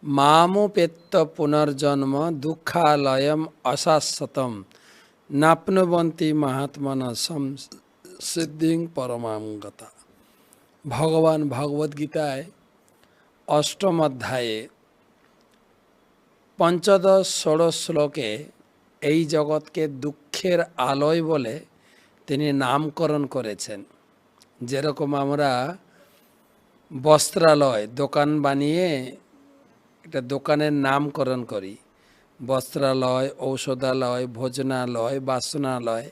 মামুপেত্য পুনর্জন্ম দুঃখালয়ম অশাশ্বতম নাপ্নুবন্তি মহাত্মন সিদ্ধিং পরমাং গতা। ভগবান ভগবদ গীতায় অষ্টম অধ্যায়ে পঞ্চদশ ষোড়শ শ্লোকে এই জগৎকে দুঃখের আলয় বলে তিনি নামকরণ করেছেন। যেরকম আমরা বস্ত্রালয় দোকান বানিয়ে একটা দোকানের নামকরণ করি, বস্ত্রালয়, ঔষধালয়, ভোজনালয়, বাসনালয়।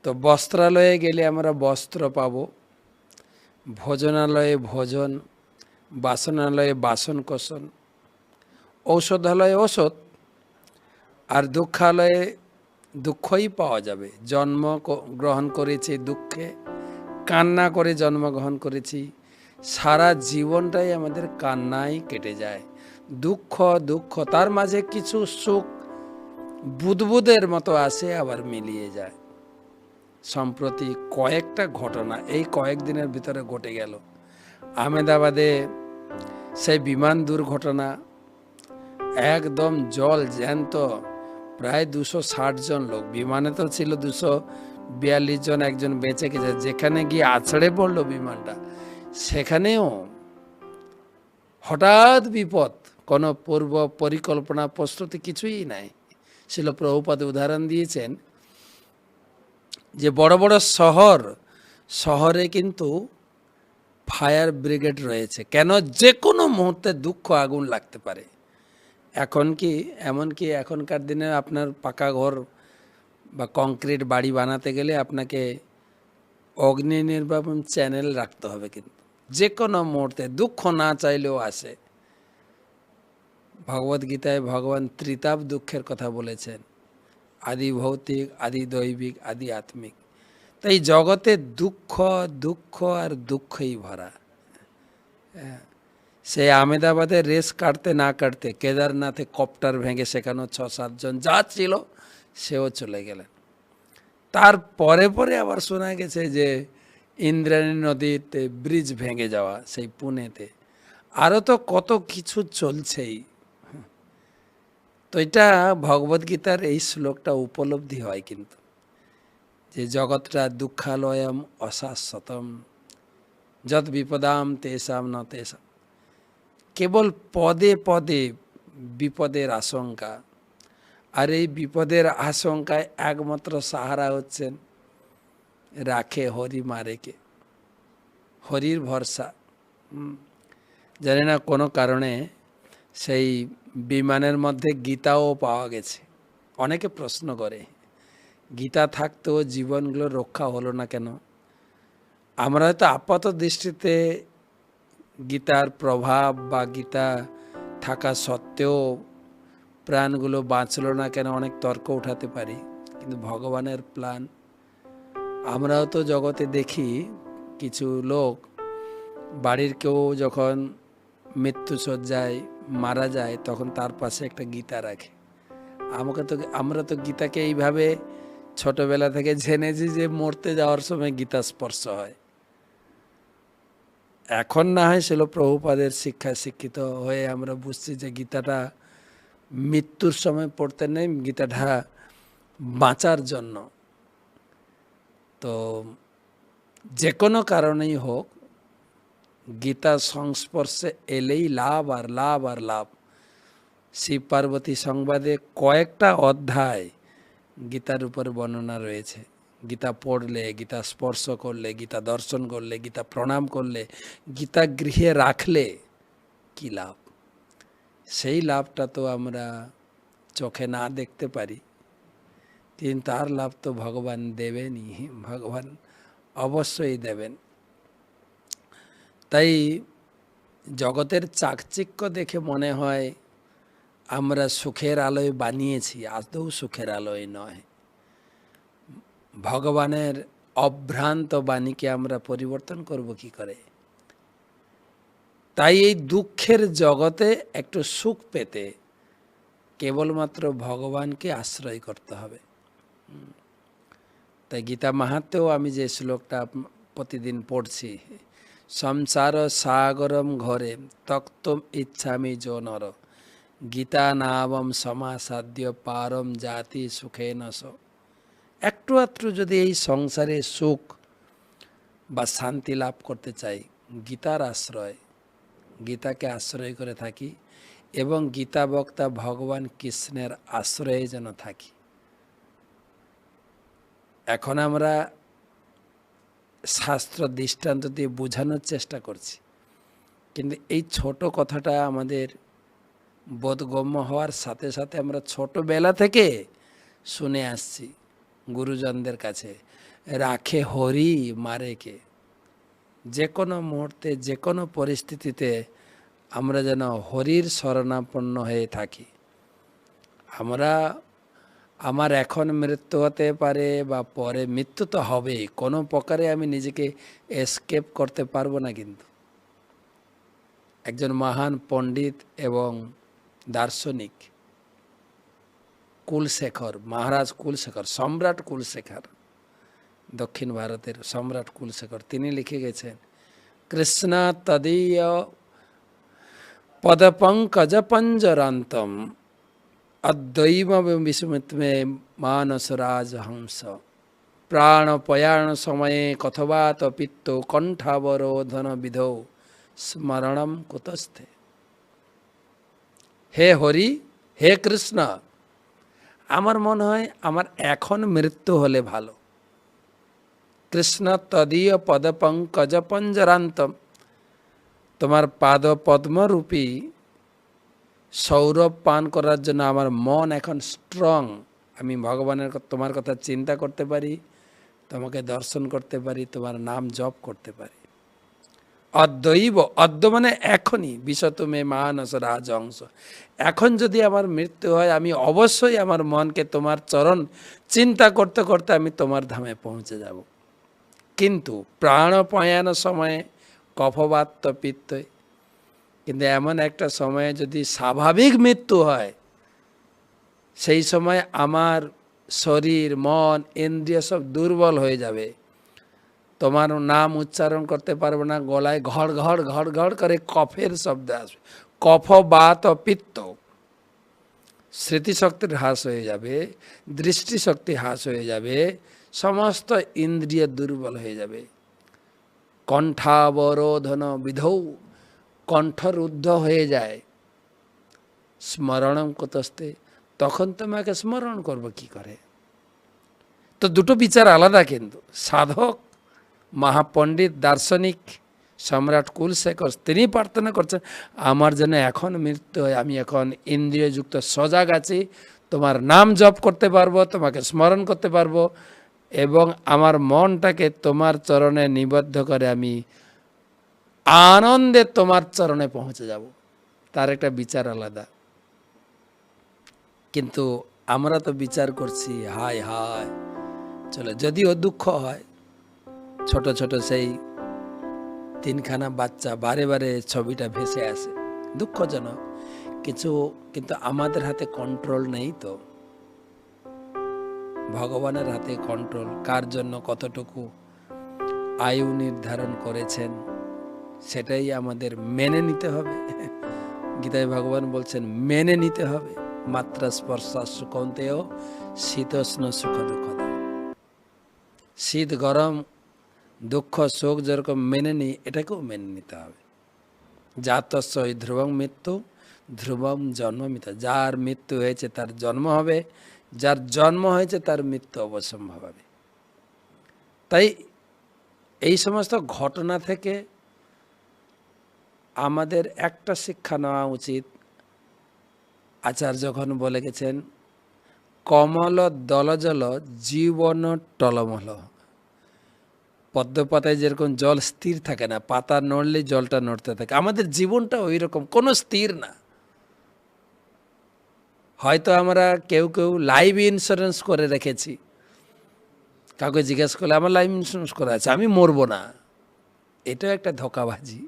তো বস্ত্রালয়ে গেলে আমরা বস্ত্র পাব, ভোজনালয়ে ভোজন, বাসনালয়ে বাসন কোসন, ঔষধালয়ে ওষুধ, আর দুঃখালয়ে দুঃখই পাওয়া যাবে। জন্ম গ্রহণ করেছি দুঃখে, কান্না করে জন্মগ্রহণ করেছি, সারা জীবনটাই আমাদের কান্নায় কেটে যায়। দুঃখ দুঃখ, তার মাঝে কিছু সুখ বুদবুদের মতো আসে, আবার মিলিয়ে যায়। সম্প্রতি কয়েকটা ঘটনা এই কয়েকদিনের ভিতরে ঘটে গেল। আহমেদাবাদে সেই বিমান দুর্ঘটনা, একদম জল জ্যান্ত, প্রায় 260 জন লোক, বিমানে তো ছিল 242 জন, একজন বেঁচে গেছে। যেখানে গিয়ে আছড়ে পড়লো বিমানটা, সেখানেও হঠাৎ বিপদ, কোনো পূর্ব পরিকল্পনা প্রস্তুতি কিছুই নাই। শিল প্রভুপাদ উদাহরণ দিয়েছেন যে বড় বড় শহরে কিন্তু ফায়ার ব্রিগেড রয়েছে। কেন? যে কোনো মুহূর্তে দুঃখ আগুন লাগতে পারে। এমনকি এখনকার দিনে আপনার পাকা ঘর বা কংক্রিট বাড়ি বানাতে গেলে আপনাকে অগ্নি নির্বাপন চ্যানেল রাখতে হবে। কিন্তু যে কোনো মুহূর্তে দুঃখ না চাইলেও আসে। ভগবদ্গীতায় ভগবান ত্রিতাপ দুঃখের কথা বলেছেন, আদি ভৌতিক, আদি দৈবিক, আদি আত্মিক। তাই জগতে দুঃখ দুঃখ আর দুঃখই ভরা। সে আহমেদাবাদে রেস কাটতে না কাটতে কেদারনাথে কপ্টার ভেঙে সেখানে 6-7 জন যা ছিল সেও চলে গেলেন। তারপরে আবার শোনা গেছে যে ইন্দ্রাণী নদীতে ব্রিজ ভেঙে যাওয়া সেই পুনেতে, আরও তো কত কিছু চলছেই। তো এটা ভগবদ্গীতার এই শ্লোকটা উপলব্ধি হয় কিন্তু, যে জগৎটা দুঃখালয়ম অশাশ্বতম যত বিপদাম তেষাম ন তেষাম। কেবল পদে পদে বিপদের আশঙ্কা, আর এই বিপদের আশঙ্কায় একমাত্র সাহারা হচ্ছেন রাখে হরি মারেকে, হরির ভরসা। জানি না কোনো কারণে সেই বিমানের মধ্যে গীতাও পাওয়া গেছে। অনেকে প্রশ্ন করে, গীতা থাকতেও জীবনগুলো রক্ষা হলো না কেন? আমরা হয়তো আপাত দৃষ্টিতে গীতার প্রভাব বা গীতা থাকা সত্ত্বেও প্রাণগুলো বাঁচলো না কেন অনেক তর্ক উঠাতে পারি। কিন্তু ভগবানের প্ল্যান, আমরাও তো জগতে দেখি কিছু লোক বাড়ির কেউ যখন মৃত্যুশয্যায় মারা যায় তখন তার পাশে একটা গীতা রাখে। আমরা তো গীতাকে এইভাবে ছোটবেলা থেকে জেনেছি যে মরতে যাওয়ার সময় গীতা স্পর্শ হয়। এখন না হয় ছিল প্রভুপাদের শিক্ষায় শিক্ষিত হয়ে আমরা বুঝছি যে গীতাটা মৃত্যুর সময় পড়তে নেই, গীতাটা বাঁচার জন্য। তো যে কোনো কারণেই হোক, গীতার সংস্পর্শে এলেই লাভ আর লাভ আর লাভ। শিব পার্বতী সংবাদে কয়েকটা অধ্যায় গীতার উপর বর্ণনা রয়েছে। গীতা পড়লে, গীতা স্পর্শ করলে, গীতা দর্শন করলে, গীতা প্রণাম করলে, গীতা গৃহে রাখলে কি লাভ। সেই লাভটা তো আমরা চোখে না দেখতে পারি, কিন্তু তার লাভ তো ভগবান দেবেনই, ভগবান অবশ্যই দেবেন। তাই জগতের চাকচিক্য দেখে মনে হয় আমরা সুখের আলোয় বানিয়েছি, আদৌ সুখের আলোয় নয়। ভগবানের অভ্রান্ত বাণীকে আমরা পরিবর্তন করব কি করে? তাই এই দুঃখের জগতে একটু সুখ পেতে কেবলমাত্র ভগবানকে আশ্রয় করতে হবে। তাই গীতা মাহাত্মেও আমি যে শ্লোকটা প্রতিদিন পড়ছি, সংসার সাগরম ঘরে তক্তম ইচ্ছামি যো নর, গীতা নাবম সমাসাদ্য পারম জাতি সুখে নস। একটু আধটু যদি এই সংসারে সুখ বা শান্তি লাভ করতে চাই, গীতার আশ্রয়, গীতাকে আশ্রয় করে থাকি এবং গীতা বক্তা ভগবান কৃষ্ণের আশ্রয়ে যেন থাকি। এখন আমরা শাস্ত্র দৃষ্টান্ত দিয়ে বোঝানোর চেষ্টা করছি, কিন্তু এই ছোট কথাটা আমাদের বোধগম্য হওয়ার সাথে সাথে আমরা ছোটবেলা থেকে শুনে আসছি গুরুজনদের কাছে, রাখে হরি মারে কে। যে কোনো মুহূর্তে যে কোনো পরিস্থিতিতে আমরা যেন হরির শরণাপন্ন হয়ে থাকি। আমার এখন মৃত্যু হতে পারে বা পরে মৃত্যু তো হবেই, কোনো প্রকারে আমি নিজেকে এসকেপ করতে পারবো না। কিন্তু একজন মহান পণ্ডিত এবং দার্শনিক কুলশেখর, মহারাজ কুলশেখর, সম্রাট কুলশেখর, দক্ষিণ ভারতের সম্রাট কুলশেখর, তিনি লিখে গেছেন, কৃষ্ণ তদীয় পদপঙ্কজ পঞ্জরান্তম অদ্বৈব বিস্মৃতমে মানসরাজ হংস, প্রাণপয়াণ সময়ে কথবাত পিত্ত কণ্ঠাবরোধন বিধৌ স্মরণম কুতস্থে। হে হরি, হে কৃষ্ণ, আমার মনে হয় আমার এখন মৃত্যু হলে ভালো। কৃষ্ণ তদীয় পদপঙ্কজ পঞ্জরান্তম, তোমার পাদ পদ্মরূপী সৌরভ পান করার জন্য আমার মন এখন স্ট্রং। আমি ভগবানের তোমার কথা চিন্তা করতে পারি, তোমাকে দর্শন করতে পারি, তোমার নাম জপ করতে পারি। অদ্বৈব, অদ্য মানে এখনই, বিশতমে মানস রাজহংস, এখন যদি আমার মৃত্যু হয় আমি অবশ্যই আমার মনকে তোমার চরণ চিন্তা করতে করতে আমি তোমার ধামে পৌঁছে যাব। কিন্তু প্রাণপয়ান সময়ে কফবাত পিত্ত, কিন্তু এমন একটা সময়ে যদি স্বাভাবিক মৃত্যু হয়, সেই সময় আমার শরীর মন ইন্দ্রিয় সব দুর্বল হয়ে যাবে, তোমার নাম উচ্চারণ করতে পারবো না, গলায় ঘড় ঘড় ঘড় ঘড় করে কফের শব্দ আসবে, কফ বাত পিত্ত, স্মৃতিশক্তির হ্রাস হয়ে যাবে, দৃষ্টিশক্তি হ্রাস হয়ে যাবে, সমস্ত ইন্দ্রিয় দুর্বল হয়ে যাবে। কণ্ঠাবরোধন বিধৌ, কণ্ঠরুদ্ধ হয়ে যায়। স্মরণম কুতস্তে, তখন তোমাকে স্মরণ করব কি করে? তো দুটো বিচার আলাদা। কিন্তু সাধক মহাপণ্ডিত দার্শনিক সম্রাট কুলশেখর তিনি প্রার্থনা করছেন, আমার যেন এখন মৃত্যু হয়, আমি এখন ইন্দ্রিয়যুক্ত সজাগ আছি, তোমার নাম জপ করতে পারবো, তোমাকে স্মরণ করতে পারবো এবং আমার মনটাকে তোমার চরণে নিবদ্ধ করে আমি আনন্দে তোমার চরণে পৌঁছে যাব। তার একটা বিচার আলাদা। কিন্তু আমরা তো বিচার করছি হায় হায়, চলো যদিও দুঃখ হয়, ছোট ছোট সেই তিনখানা বাচ্চা বারে বারে ছবিটা ভেসে আসে, দুঃখজনক। কিন্তু আমাদের হাতে কন্ট্রোল নেই। তো ভগবানের হাতে কন্ট্রোল। কার জন্য কতটুকু আয়ু নির্ধারণ করেছেন সেটাই আমাদের মেনে নিতে হবে। গীতায় ভগবান বলছেন মেনে নিতে হবে। মাত্রা স্পর্শা সুখন্তেও শীতোষ্ণ সুখ দুঃখ, শীত গরম দুঃখ সুখ যেরকম মেনে নিই, এটাকেও মেনে নিতে হবে। জাতস্যই ধ্রুবং মৃত্যু ধ্রুবম জন্মমিত, যার মৃত্যু হয়েছে তার জন্ম হবে, যার জন্ম হয়েছে তার মৃত্যু অবশ্যম্ভাবী হবে। তাই এই সমস্ত ঘটনা থেকে আমাদের একটা শিক্ষা নেওয়া উচিত। আচার্য যখন বলে গেছেন, কমল দলজল জীবন টলমল। পদ্মপাতায় যেরকম জল স্থির থাকে না, পাতা নড়লে জলটা নড়তে থাকে, আমাদের জীবনটা ওই রকম, কোনো স্থির না। হয়তো আমরা কেউ কেউ লাইফ ইন্স্যুরেন্স করে রেখেছি, কাউকে জিজ্ঞেস করলে আমার লাইফ ইন্স্যুরেন্স করা আছে, আমি মরবো না, এটাও একটা ধোঁকাবাজি।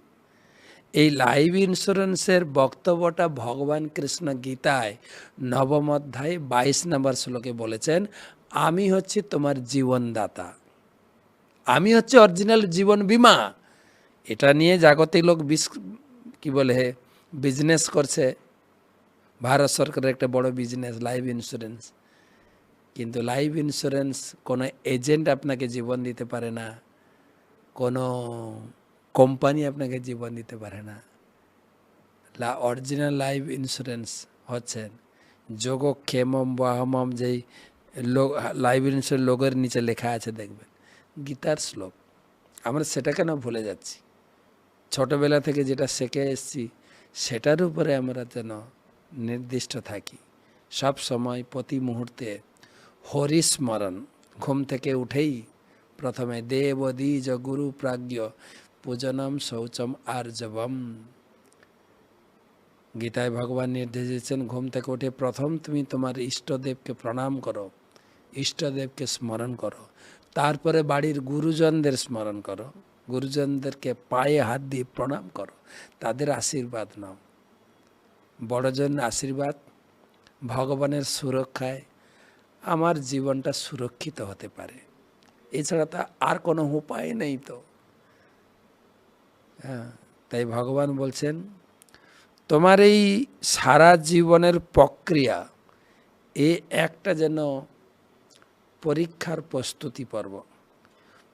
এই লাইফ ইন্স্যুরেন্সের বক্তব্যটা ভগবান কৃষ্ণ গীতায় নবম অধ্যায় 22 নম্বর শ্লোকে বলেছেন, আমি হচ্ছি তোমার জীবনদাতা, আমি হচ্ছে অরিজিনাল জীবন বীমা। এটা নিয়ে জাগতিক লোক কি বলে বিজনেস করছে। ভারত সরকারের একটা বড় বিজনেস লাইফ ইন্স্যুরেন্স। কিন্তু লাইফ ইন্স্যুরেন্স কোনো এজেন্ট আপনাকে জীবন দিতে পারে না, কোনো কোম্পানি আপনাকে জীবন দিতে পারে না। অরিজিনাল লাইফ ইন্স্যুরেন্স হচ্ছেন যোগক্ষেমম বাহমম, যেই লাইফ ইন্স্যুরেন্স লোগের নিচে লেখা আছে দেখবেন, গীতার শ্লোক। আমরা সেটা কেন ভুলে যাচ্ছি? ছোটবেলা থেকে যেটা শিখে এসেছি সেটার উপরে আমরা যেন নির্দিষ্ট থাকি। সব সময় প্রতি মুহূর্তে হরিস্মরণ। ঘুম থেকে উঠেই প্রথমে দেব দ্বিজ গুরু প্রাজ্ঞ পূজনম শৌচম আর্জবম। গীতায় ভগবান নির্দেশ দিয়েছেন, ঘুম থেকে উঠে প্রথম তুমি তোমার ইষ্টদেবকে প্রণাম করো, ইষ্টদেবকে স্মরণ করো, তারপরে বাড়ির গুরুজনদের স্মরণ করো, গুরুজনদেরকে পায়ে হাত দিয়ে প্রণাম করো, তাদের আশীর্বাদ নাও। বড়জন আশীর্বাদ, ভগবানের সুরক্ষায় আমার জীবনটা সুরক্ষিত হতে পারে। এছাড়া তা আর কোনো উপায় নেই তো। হ্যাঁ, তাই ভগবান বলছেন তোমার এই সারা জীবনের প্রক্রিয়া এ একটা যেন পরীক্ষার প্রস্তুতি পর্ব।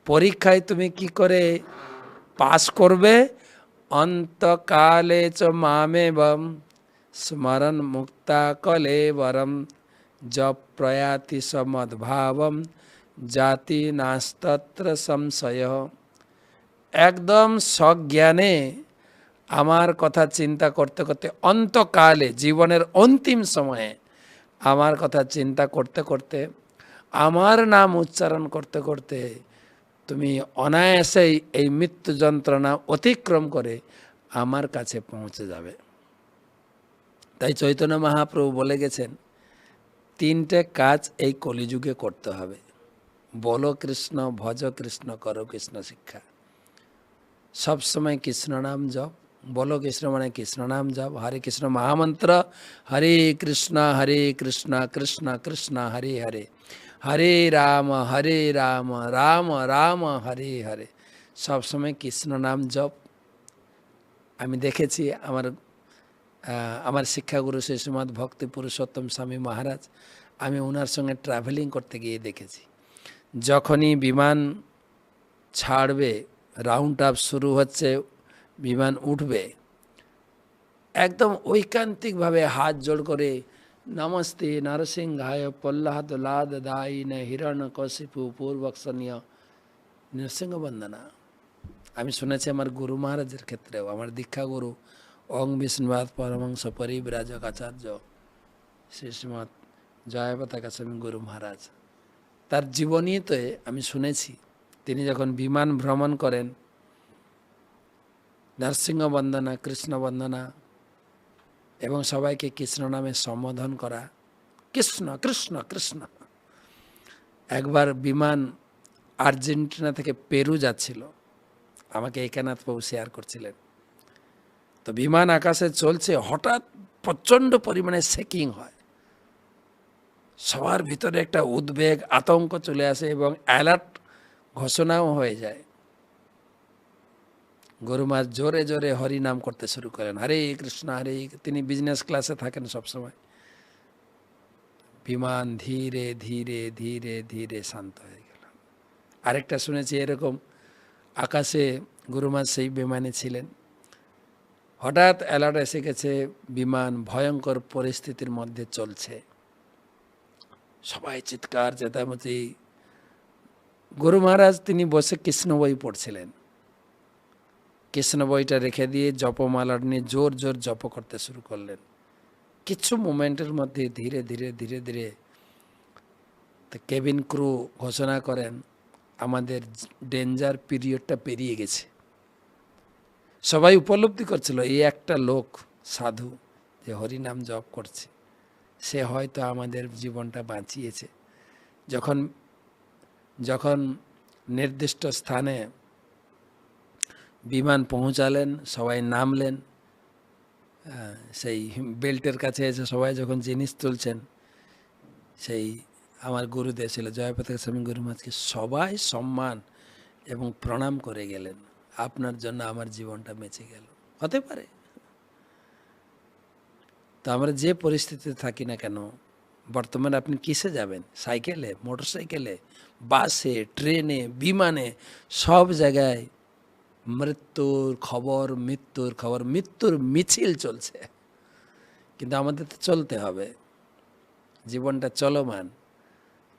পরীক্ষায় তুমি কি করে পাস করবে? অন্তকালে চ মামেবম স্মরণ মুক্তা কলেবরম জপ প্রয়াতি সমদ্ভাবম জাতি নাস্তত্র সংশয়। একদম সজ্ঞানে আমার কথা চিন্তা করতে করতে, অন্তকালে জীবনের অন্তিম সময়ে আমার কথা চিন্তা করতে করতে, আমার নাম উচ্চারণ করতে করতে তুমি অনায়াসেই এই মৃত্যু যন্ত্রণা অতিক্রম করে আমার কাছে পৌঁছে যাবে। তাই চৈতন্য মহাপ্রভু বলে গেছেন, তিনটে কাজ এই কলিযুগে করতে হবে। বলো কৃষ্ণ, ভজ কৃষ্ণ, করো কৃষ্ণ শিক্ষা। সবসময় কৃষ্ণ নাম জপ। বলো কৃষ্ণ মানে কৃষ্ণ নাম জপ। হরে কৃষ্ণ মহামন্ত্র, হরে কৃষ্ণ কৃষ্ণ কৃষ্ণ হরে হরে, হরে রাম রাম রাম হরে হরে। সবসময় কৃষ্ণ নাম জপ। আমি দেখেছি আমার শিক্ষাগুরু শ্রী শ্রীমৎ ভক্তি পুরুষোত্তম স্বামী মহারাজ, আমি ওনার সঙ্গে ট্রাভেলিং করতে গিয়ে দেখেছি, যখনই বিমান ছাড়বে, রাউন্ড আপ শুরু হচ্ছে, বিমান উঠবে, একদম ঐকান্তিকভাবে হাত জোড় করে নমস্তে নরসিংহায় প্রহ্লাদ লাদ দায়িন হিরণ্য কশিপু পূর্বক্ষণীয় নৃসিংহ বন্দনা। আমি শুনেছি আমার গুরু মহারাজের ক্ষেত্রেও, আমার দীক্ষা গুরু অং বিষ্ণুবাদ পরমহংস পরিব্রাজক আচার্য শ্রী শ্রীমৎ জয়পতাকা স্বামী গুরু মহারাজ, তার জীবনীতে আমি শুনেছি তিনি যখন বিমান ভ্রমণ করেন, নরসিংহ বন্দনা, কৃষ্ণ বন্দনা এবং সবাইকে কৃষ্ণ নামে সম্বোধন করা, কৃষ্ণ কৃষ্ণ কৃষ্ণ। একবার বিমান আর্জেন্টিনা থেকে পেরু যাচ্ছিল, আমাকে একানাথ প্রভু শেয়ার করছিলেন। তো বিমান আকাশে চলছে, হঠাৎ প্রচণ্ড পরিমাণে শেকিং হয়, সবার ভিতরে একটা উদ্বেগ, আতঙ্ক চলে আসে এবং অ্যালার্ট ঘোষণাও হয়ে যায়। গুরুমা জোরে জোরে হরি নাম করতে শুরু করেন, হরে কৃষ্ণ হরে। তিনি বিজনেস ক্লাসে থাকেন সবসময়। বিমান ধীরে ধীরে ধীরে ধীরে শান্ত হয়ে গেল। আরেকটা শুনেছি এরকম, আকাশে গুরুমা সেই বিমানে ছিলেন, হঠাৎ অ্যালার্ট এসে গেছে, বিমান ভয়ঙ্কর পরিস্থিতির মধ্যে চলছে, সবাই চিৎকার চেঁচামেচি। গুরু মহারাজ তিনি বসে কৃষ্ণ বই পড়ছিলেন, কৃষ্ণ বইটা রেখে দিয়ে জপমালা নিয়ে জোর জোর জপ করতে শুরু করলেন। কিছু মোমেন্টের মধ্যে ধীরে ধীরে ধীরে ধীরে কেবিন ক্রু ঘোষণা করেন, আমাদের ডেঞ্জার পিরিয়ডটা পেরিয়ে গেছে। সবাই উপলব্ধি করছিল এই একটা লোক সাধু যে হরিনাম জপ করছে, সে হয়তো আমাদের জীবনটা বাঁচিয়েছে। যখন যখন নির্দিষ্ট স্থানে বিমান পৌঁছালেন, সবাই নামলেন, সেই বেল্টের কাছে এসে সবাই যখন জিনিস তুলছেন, সেই আমার গুরুদেব ছিল জয়পতাকা স্বামী গুরু মহারাজকে সবাই সম্মান এবং প্রণাম করে গেলেন। আপনার জন্য আমার জীবনটা বেঁচে গেল। হতে পারে। তো আমরা যে পরিস্থিতিতে থাকি না কেন, বর্তমানে আপনি কিসে যাবেন? সাইকেলে, মোটরসাইকেলে, বাসে, ট্রেনে, বিমানে, সব জায়গায় মৃত্যুর খবর, মৃত্যুর মিছিল চলছে। কিন্তু আমাদের তো চলতে হবে। জীবনটা চলমান,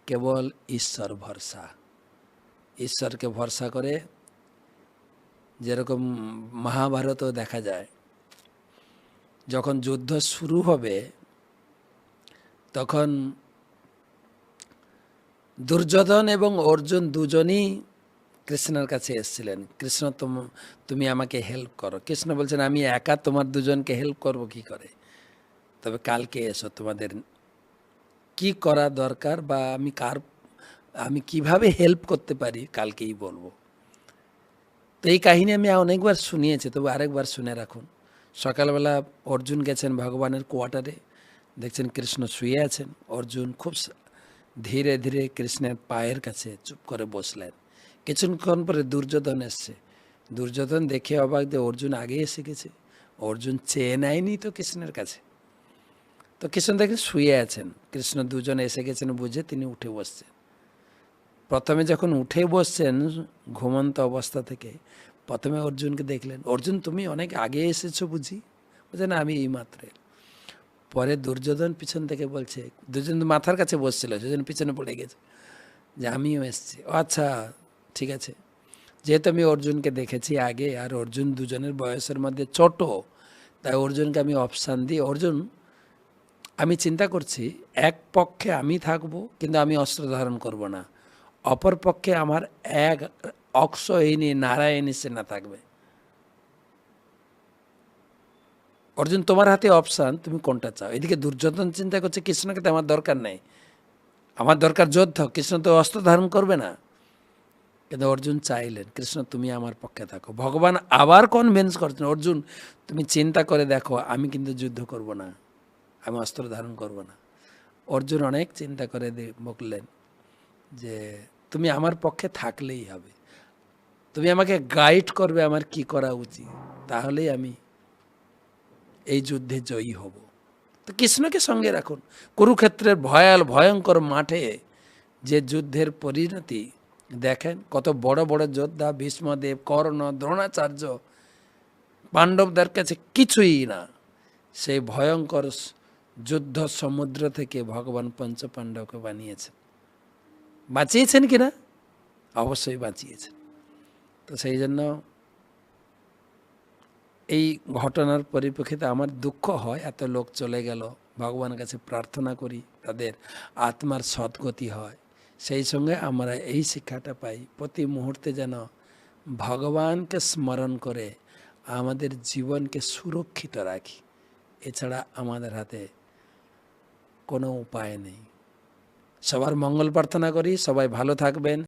কেবল ঈশ্বর ভরসা। ঈশ্বরকে ভরসা করে, যেরকম মহাভারতও দেখা যায়, যখন যুদ্ধ শুরু হবে তখন দুর্যোধন এবং অর্জুন দুজনই কৃষ্ণের কাছে এসেছিলেন, কৃষ্ণ তুমি আমাকে হেল্প করো। কৃষ্ণ বলছেন, আমি একা তোমার দুজনকে হেল্প করব কি করে? তবে কালকে এসো, তোমাদের কি করা দরকার বা আমি কিভাবে হেল্প করতে পারি কালকেই বলবো। তো এই কাহিনী আমি অনেকবার শুনিয়েছি, তবে আরেকবার শুনে রাখুন। সকালবেলা অর্জুন গেছেন ভগবানের কোয়ার্টারে, দেখছেন কৃষ্ণ শুয়ে আছেন। অর্জুন খুব ধীরে ধীরে কৃষ্ণের পায়ের কাছে চুপ করে বসলেন। কিছুক্ষণ পরে দুর্যোধন এসছে। দুর্যোধন দেখে অবাক, দিয়ে অর্জুন আগে এসে গেছে। অর্জুন চেয়ে নেয়নি তো কৃষ্ণের কাছে। তো কৃষ্ণ দেখে শুয়ে আছেন, কৃষ্ণ দুজনে এসে গেছেন বুঝে তিনি উঠে বসছেন। প্রথমে যখন উঠে বসছেন ঘুমন্ত অবস্থা থেকে, প্রথমে অর্জুনকে দেখলেন, অর্জুন তুমি অনেক আগে এসেছো বুঝি? বলছে না, আমি এই মাত্র। পরে দুর্যোধন পিছন থেকে বলছে, দুর্যোধন মাথার কাছে বসছিল, সেজন্য পিছনে পড়ে গেছে, যে আমিও এসছি। আচ্ছা ঠিক আছে, যেহেতু আমি অর্জুনকে দেখেছি আগে, আর অর্জুন দুজনের বয়সের মধ্যে ছোট, তাই অর্জুনকে আমি অপশান দিই। অর্জুন, আমি চিন্তা করছি, এক পক্ষে আমি থাকবো কিন্তু আমি অস্ত্র ধারণ করব না, অপর পক্ষে আমার এক অক্ষয়িনী নারায়ণী সেনা থাকবে। অর্জুন, তোমার হাতে অপশান, তুমি কোনটা চাও? এদিকে দুর্যোধন চিন্তা করছে, কৃষ্ণকে তো আমার দরকার নেই, আমার দরকার যোদ্ধ, কৃষ্ণ তো অস্ত্র ধারণ করবে না। কিন্তু অর্জুন চাইলেন, কৃষ্ণ তুমি আমার পক্ষে থাকো। ভগবান আবার কনভিন্স করছেন, অর্জুন তুমি চিন্তা করে দেখো, আমি কিন্তু যুদ্ধ করব না, আমি অস্ত্র ধারণ করব না। অর্জুন অনেক চিন্তা করে বললেন যে তুমি আমার পক্ষে থাকলেই হবে, তুমি আমাকে গাইড করবে আমার কি করা উচিত, তাহলেই আমি এই যুদ্ধে জয়ী হব। তো কৃষ্ণকে সঙ্গে রাখুন। কুরুক্ষেত্রের ভয়ঙ্কর মাঠে যে যুদ্ধের পরিণতি দেখেন, কত বড় বড় যোদ্ধা, ভীষ্মদেব, কর্ণ, দ্রোণাচার্য, পাণ্ডবদের কাছে কিছুই না। সেই ভয়ঙ্কর যুদ্ধ সমুদ্র থেকে ভগবান পঞ্চপাণ্ডবকে বানিয়েছেন। বাঁচিয়েছেন কিনা? অবশ্যই বাঁচিয়েছেন। তো সেই জন্য এই ঘটনার পরিপ্রেক্ষিতে আমার দুঃখ হয়, এত লোক চলে গেল। ভগবানের কাছে প্রার্থনা করি তাদের আত্মার সদ্গতি হয়। সেই সঙ্গে আমরা এই শিক্ষাটা পাই, প্রতি মুহূর্তে যেন ভগবানকে স্মরণ করে আমাদের জীবনকে সুরক্ষিত রাখি। এছাড়া আমাদের হাতে কোনো উপায় নেই। সবার মঙ্গল প্রার্থনা করি, সবাই ভালো থাকবেন।